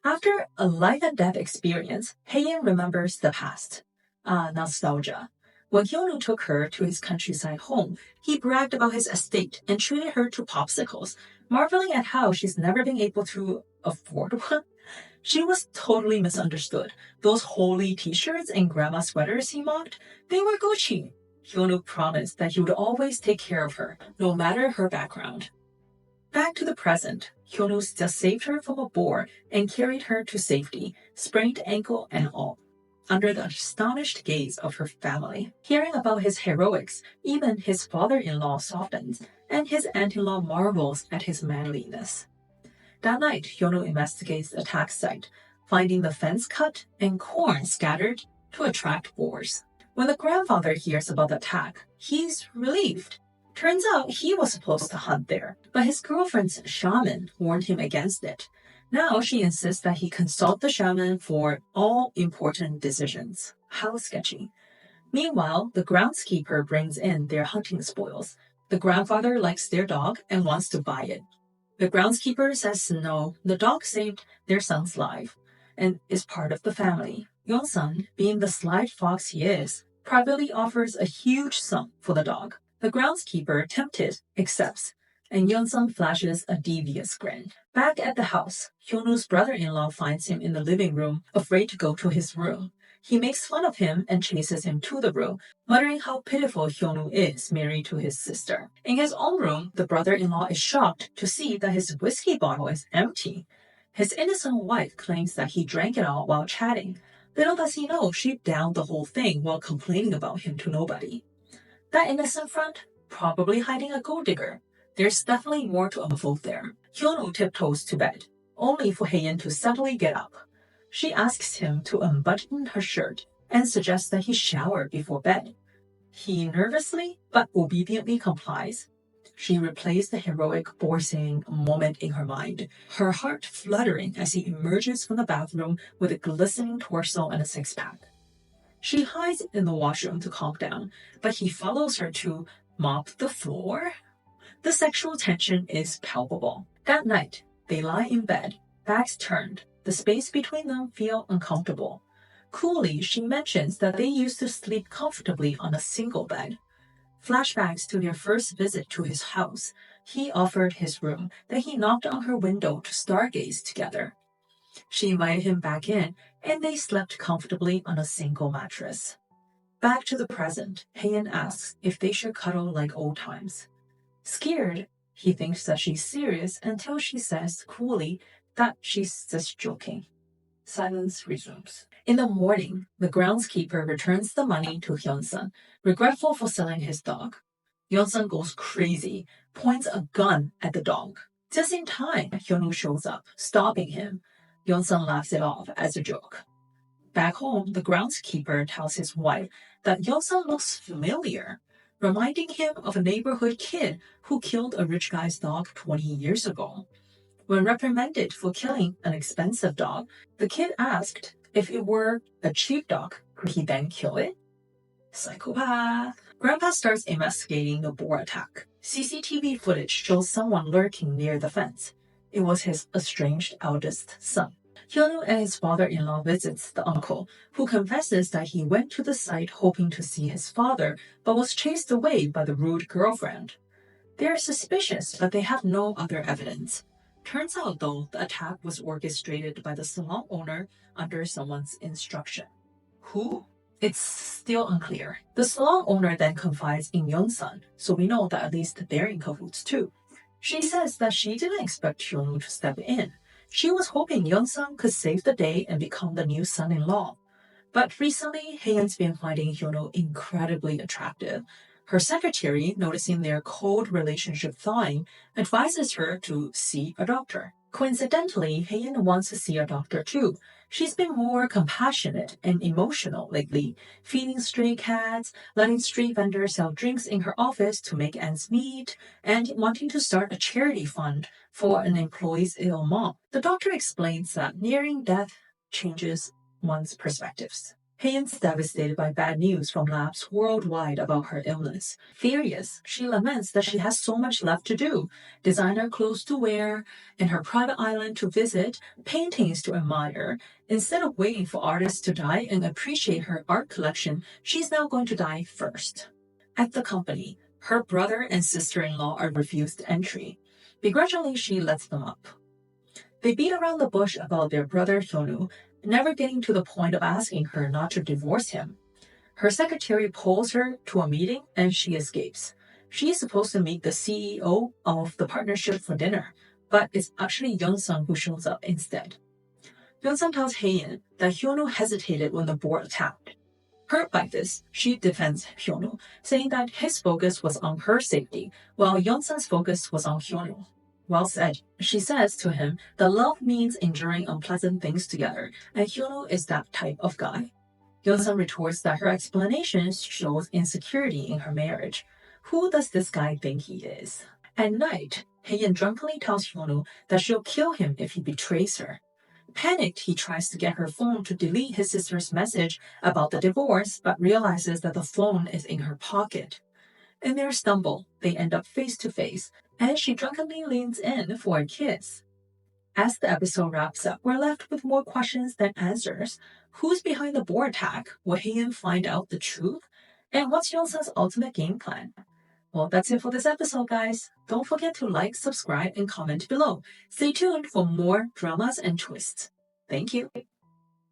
After a life-and-death experience, Hae-in remembers the past. Nostalgia. When Hyun-woo took her to his countryside home, he bragged about his estate and treated her to popsicles, marveling at how she's never been able to afford one. She was totally misunderstood. Those holy t-shirts and grandma sweaters he mocked, they were Gucci. Hyun-woo promised that he would always take care of her, no matter her background. Back to the present, Hyun-woo just saved her from a boar and carried her to safety, sprained ankle and all, under the astonished gaze of her family. Hearing about his heroics, even his father-in-law softens, and his aunt-in-law marvels at his manliness. That night, Hyun-woo investigates the attack site, finding the fence cut and corn scattered to attract boars. When the grandfather hears about the attack, he's relieved. Turns out he was supposed to hunt there, but his girlfriend's shaman warned him against it. Now she insists that he consult the shaman for all important decisions. How sketchy. Meanwhile, the groundskeeper brings in their hunting spoils. The grandfather likes their dog and wants to buy it. The groundskeeper says no, the dog saved their son's life and is part of the family. Yeon-sun, being the sly fox he is, privately offers a huge sum for the dog. The groundskeeper, tempted, accepts, and Yeon-sun flashes a devious grin. Back at the house, Hyun-woo's brother-in-law finds him in the living room, afraid to go to his room. He makes fun of him and chases him to the room, muttering how pitiful Hyun-woo is married to his sister. In his own room, the brother-in-law is shocked to see that his whiskey bottle is empty. His innocent wife claims that he drank it all while chatting. Little does he know she downed the whole thing while complaining about him to nobody. That innocent front? Probably hiding a gold digger. There's definitely more to unfold there. Hyun-woo tiptoes to bed, only for Hae-in to suddenly get up. She asks him to unbutton her shirt and suggests that he shower before bed. He nervously but obediently complies. She replays the heroic boar-saying moment in her mind, her heart fluttering as he emerges from the bathroom with a glistening torso and a six-pack. She hides in the washroom to calm down, but he follows her to mop the floor. The sexual tension is palpable. That night, they lie in bed, backs turned. The space between them feels uncomfortable. Coolly, she mentions that they used to sleep comfortably on a single bed. Flashbacks to their first visit to his house. He offered his room, then he knocked on her window to stargaze together. She invited him back in, and they slept comfortably on a single mattress. Back to the present, Hae-in asks if they should cuddle like old times. Scared, he thinks that she's serious until she says coolly that she's just joking. Silence resumes. In the morning, the groundskeeper returns the money to Hyun-sun, regretful for selling his dog. Hyun-sun goes crazy, points a gun at the dog. Just in time, Hyun-woo shows up, stopping him. Yeon-sun laughs it off as a joke. Back home, the groundskeeper tells his wife that Yeon-sun looks familiar, reminding him of a neighborhood kid who killed a rich guy's dog 20 years ago. When reprimanded for killing an expensive dog, the kid asked if it were a cheap dog, could he then kill it? Psychopath. Grandpa starts investigating the boar attack. CCTV footage shows someone lurking near the fence. It was his estranged eldest son. Hyun-woo and his father-in-law visits the uncle, who confesses that he went to the site hoping to see his father, but was chased away by the rude girlfriend. They are suspicious, but they have no other evidence. Turns out, though, the attack was orchestrated by the salon owner under someone's instruction. Who? It's still unclear. The salon owner then confides in Yeon-sun, so we know that at least they're in cahoots too. She says that she didn't expect Hyun-woo to step in. She was hoping Yeon-sun could save the day and become the new son-in-law. But recently, Hae-in's been finding Hyun-woo incredibly attractive. Her secretary, noticing their cold relationship thawing, advises her to see a doctor. Coincidentally, Hae-in wants to see a doctor too. She's been more compassionate and emotional lately, feeding stray cats, letting street vendors sell drinks in her office to make ends meet, and wanting to start a charity fund for an employee's ill mom. The doctor explains that nearing death changes one's perspectives. Hae-in's devastated by bad news from labs worldwide about her illness. Furious, she laments that she has so much left to do: designer clothes to wear, and her private island to visit, paintings to admire. Instead of waiting for artists to die and appreciate her art collection, she's now going to die first. At the company, her brother and sister-in-law are refused entry. Begrudgingly, she lets them up. They beat around the bush about their brother Hyun-woo, never getting to the point of asking her not to divorce him. Her secretary pulls her to a meeting and she escapes. She is supposed to meet the CEO of the partnership for dinner, but it's actually Yeon-sung who shows up instead. Yeon-sung tells Hae-in that Hyun-woo hesitated when the board attacked. Hurt by this, she defends Hyun-woo, saying that his focus was on her safety, while Yeon-sung's focus was on Hyun-woo. Well said. She says to him that love means enduring unpleasant things together, and Hyun-woo is that type of guy. Yeon-sung retorts that her explanations shows insecurity in her marriage. Who does this guy think he is? At night, Hae-in drunkenly tells Hyun-woo that she'll kill him if he betrays her. Panicked, he tries to get her phone to delete his sister's message about the divorce, but realizes that the phone is in her pocket. In their stumble, they end up face to face, and she drunkenly leans in for a kiss. As the episode wraps up, we're left with more questions than answers. Who's behind the board attack? Will Hae-in find out the truth? And what's Yeon-sung's ultimate game plan? Well, that's it for this episode, guys. Don't forget to like, subscribe, and comment below. Stay tuned for more dramas and twists. Thank you.